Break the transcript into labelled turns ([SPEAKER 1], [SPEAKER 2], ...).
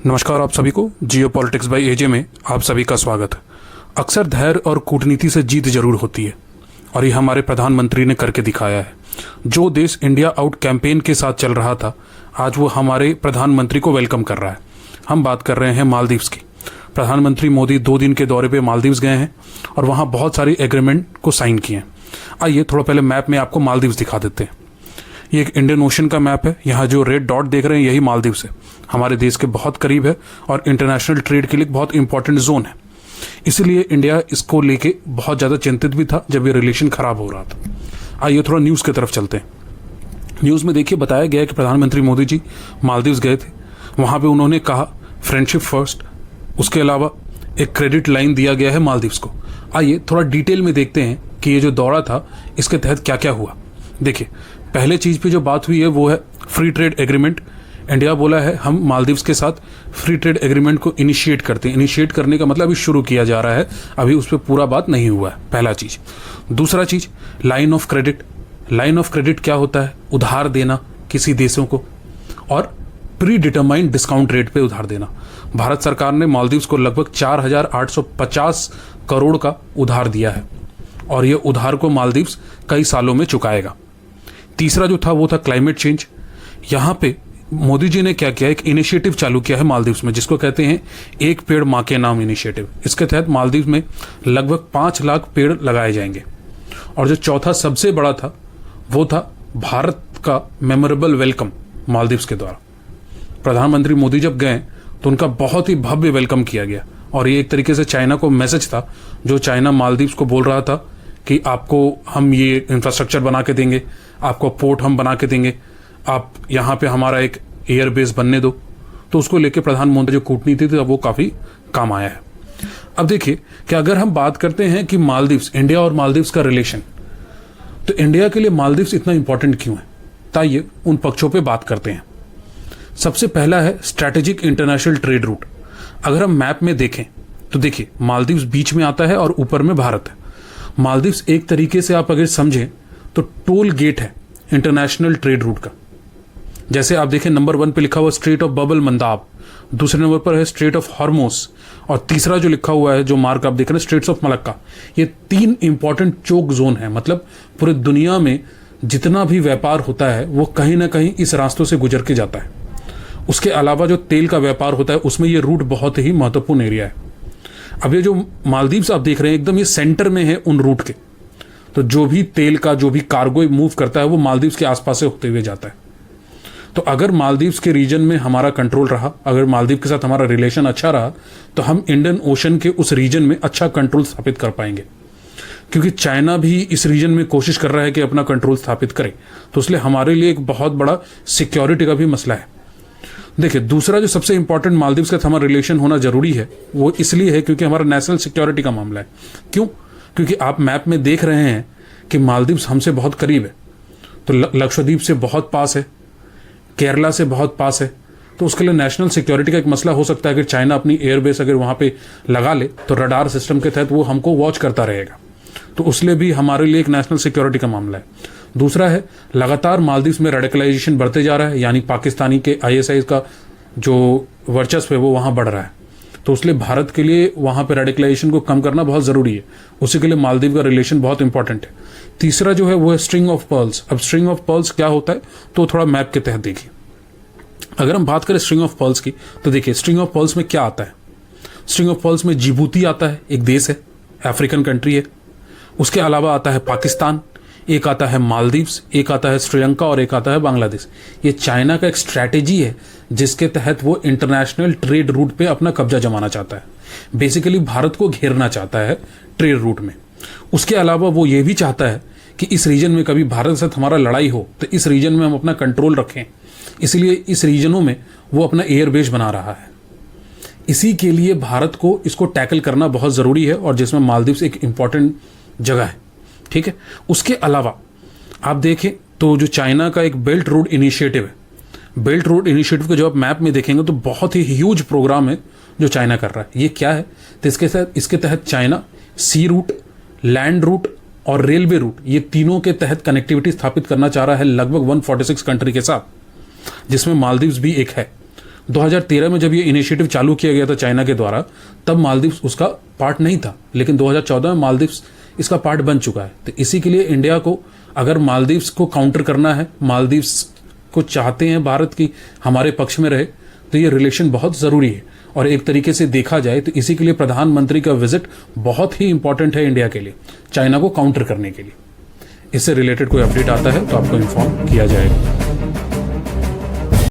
[SPEAKER 1] नमस्कार आप सभी को जियो पॉलिटिक्स बाय एजे में आप सभी का स्वागत है। अक्सर धैर्य और कूटनीति से जीत जरूर होती है और ये हमारे प्रधानमंत्री ने करके दिखाया है। जो देश इंडिया आउट कैंपेन के साथ चल रहा था, आज वो हमारे प्रधानमंत्री को वेलकम कर रहा है। हम बात कर रहे हैं मालदीव्स की। प्रधानमंत्री मोदी 2 दिन के दौरे पे मालदीव्स गए हैं और वहाँ बहुत सारी एग्रीमेंट को साइन किए हैं। आइए थोड़ा पहले मैप में आपको मालदीव्स दिखा देते हैं। ये एक इंडियन ओशन का मैप है। यहाँ जो रेड डॉट देख रहे हैं यही मालदीव्स है, हमारे देश के बहुत करीब है और इंटरनेशनल ट्रेड के लिए बहुत इंपॉर्टेंट जोन है। इसीलिए इंडिया इसको लेके बहुत ज़्यादा चिंतित भी था जब ये रिलेशन खराब हो रहा था। आइए थोड़ा न्यूज़ की तरफ चलते हैं। न्यूज़ में देखिए बताया गया है कि प्रधानमंत्री मोदी जी मालदीव्स गए थे। वहाँ पर उन्होंने कहा फ्रेंडशिप फर्स्ट, उसके अलावा एक क्रेडिट लाइन दिया गया है मालदीव्स को। आइए थोड़ा डिटेल में देखते हैं कि ये जो दौरा था इसके तहत क्या क्या हुआ। देखिए पहले चीज़ पे जो बात हुई है वो है फ्री ट्रेड एग्रीमेंट। इंडिया बोला है हम मालदीव्स के साथ फ्री ट्रेड एग्रीमेंट को इनिशिएट करते हैं। इनिशिएट करने का मतलब अभी शुरू किया जा रहा है, अभी उस पर पूरा बात नहीं हुआ है, पहला चीज़। दूसरा चीज़ line of credit. Line of credit क्या होता है? उधार देना किसी देशों को और प्री डिटरमाइंड डिस्काउंट रेट पे उधार देना। भारत सरकार ने मालदीव्स को लगभग 4,850 करोड़ का उधार दिया है और ये उधार को मालदीव्स कई सालों में चुकाएगा। तीसरा जो था वो था क्लाइमेट चेंज। यहाँ पे मोदी जी ने क्या किया, एक इनिशिएटिव चालू किया है मालदीव्स में जिसको कहते हैं एक पेड़ माँ के नाम इनिशिएटिव। इसके तहत मालदीव्स में लगभग 5 लाख पेड़ लगाए जाएंगे। और जो चौथा सबसे बड़ा था वो था भारत का मेमोरेबल वेलकम मालदीव्स के द्वारा। प्रधानमंत्री मोदी जब गए तो उनका बहुत ही भव्य वेलकम किया गया और ये एक तरीके से चाइना को मैसेज था, जो चाइना मालदीव्स को बोल रहा था कि आपको हम ये इंफ्रास्ट्रक्चर बना के देंगे, आपको पोर्ट हम बना के देंगे, आप यहाँ पे हमारा एक एयर बेस बनने दो। तो उसको लेके प्रधानमंत्री जो कूटनीति थी वो काफ़ी काम आया है। अब देखिए कि अगर हम बात करते हैं कि मालदीव्स, इंडिया और मालदीव्स का रिलेशन, तो इंडिया के लिए मालदीव्स इतना इंपॉर्टेंट क्यों है, ताइए उन पक्षों पे बात करते हैं। सबसे पहला है स्ट्रैटेजिक इंटरनेशनल ट्रेड रूट। अगर हम मैप में देखें तो देखिए मालदीव्स बीच में आता है और ऊपर में भारत है। मालदीव्स एक तरीके से आप अगर समझें तो टोल गेट है इंटरनेशनल ट्रेड रूट का। जैसे आप देखें नंबर 1 पे लिखा हुआ स्ट्रेट ऑफ बबल मंदाब, दूसरे नंबर पर है स्ट्रेट ऑफ हॉर्मोस और तीसरा जो लिखा हुआ है, जो मार्क आप देख रहे हैं, स्ट्रेट्स ऑफ मलक्का। ये 3 इंपॉर्टेंट चोक जोन है। मतलब पूरी दुनिया में जितना भी व्यापार होता है वो कहीं ना कहीं इस रास्तों से गुजर के जाता है। उसके अलावा जो तेल का व्यापार होता है उसमें ये रूट बहुत ही महत्वपूर्ण एरिया है। अब ये जो मालदीव्स आप देख रहे हैं एकदम ये सेंटर में है उन रूट के। तो जो भी तेल का जो भी कार्गो मूव करता है वो मालदीव्स के आसपास से होते हुए जाता है। तो अगर मालदीव्स के रीजन में हमारा कंट्रोल रहा, अगर मालदीव के साथ हमारा रिलेशन अच्छा रहा, तो हम इंडियन ओशन के उस रीजन में अच्छा कंट्रोल स्थापित कर पाएंगे। क्योंकि चाइना भी इस रीजन में कोशिश कर रहा है कि अपना कंट्रोल स्थापित करे, तो इसलिए हमारे लिए एक बहुत बड़ा सिक्योरिटी का भी मसला है। देखिए दूसरा जो सबसे इंपॉर्टेंट मालदीव्स के साथ हमारा रिलेशन होना जरूरी है वो इसलिए है क्योंकि हमारा नेशनल सिक्योरिटी का मामला है। क्यों? क्योंकि आप मैप में देख रहे हैं कि मालदीव्स हमसे बहुत करीब है, तो लक्षद्वीप से बहुत पास है, केरला से बहुत पास है। तो उसके लिए नेशनल सिक्योरिटी का एक मसला हो सकता है कि चाइना अपनी एयरबेस अगर वहाँ पे लगा ले तो रडार सिस्टम के तहत वो हमको वॉच करता रहेगा। तो उसलिए भी हमारे लिए एक नेशनल सिक्योरिटी का मामला है। दूसरा है लगातार मालदीव्स में रेडिकलाइजेशन बढ़ते जा रहा है, यानी पाकिस्तानी के ISI का जो वर्चस्व है वो वहाँ बढ़ रहा है। तो उसलिए भारत के लिए वहाँ पे रेडिकलाइजेशन को कम करना बहुत ज़रूरी है। उसी के लिए मालदीव का रिलेशन बहुत इंपॉर्टेंट है। तीसरा जो है वो है स्ट्रिंग ऑफ पर्ल्स। अब स्ट्रिंग ऑफ पर्ल्स क्या होता है तो थोड़ा मैप के तहत देखिए। अगर हम बात करें स्ट्रिंग ऑफ पर्ल्स की तो देखिए स्ट्रिंग ऑफ पर्ल्स में क्या आता है। स्ट्रिंग ऑफ पर्ल्स में जिबूती आता है, एक देश है, अफ्रीकन कंट्री है। उसके अलावा आता है पाकिस्तान, एक आता है मालदीव्स, एक आता है श्रीलंका और एक आता है बांग्लादेश। ये चाइना का एक स्ट्रैटेजी है जिसके तहत वो इंटरनेशनल ट्रेड रूट पे अपना कब्जा जमाना चाहता है। बेसिकली भारत को घेरना चाहता है ट्रेड रूट में। उसके अलावा वो ये भी चाहता है कि इस रीजन में कभी भारत के साथ हमारा लड़ाई हो तो इस रीजन में हम अपना कंट्रोल रखें। इसलिए इस रीजनों में वो अपना एयरबेस बना रहा है। इसी के लिए भारत को इसको टैकल करना बहुत ज़रूरी है और जिसमें मालदीव्स एक इम्पॉर्टेंट जगह है। ठीक है। उसके अलावा आप देखें तो जो चाइना का एक बेल्ट रोड इनिशिएटिव है, बेल्ट रोड इनिशिएटिव को जब आप मैप में देखेंगे तो बहुत ही ह्यूज प्रोग्राम है जो चाइना कर रहा है। ये क्या है तो इसके तहत चाइना सी रूट, लैंड रूट और रेलवे रूट, ये तीनों के तहत कनेक्टिविटी स्थापित करना चाह रहा है लगभग 146 कंट्री के साथ, जिसमें मालदीव्स भी एक है। 2013 में जब ये इनिशिएटिव चालू किया गया था चाइना के द्वारा, तब मालदीव्स उसका पार्ट नहीं था, लेकिन 2014 में मालदीव्स इसका पार्ट बन चुका है। तो इसी के लिए इंडिया को, अगर मालदीव्स को काउंटर करना है, मालदीव्स को चाहते हैं भारत की हमारे पक्ष में रहे, तो ये रिलेशन बहुत ज़रूरी है। और एक तरीके से देखा जाए तो इसी के लिए प्रधानमंत्री का विजिट बहुत ही इंपॉर्टेंट है इंडिया के लिए, चाइना को काउंटर करने के लिए। इससे रिलेटेड कोई अपडेट आता है तो आपको इन्फॉर्म किया जाएगा।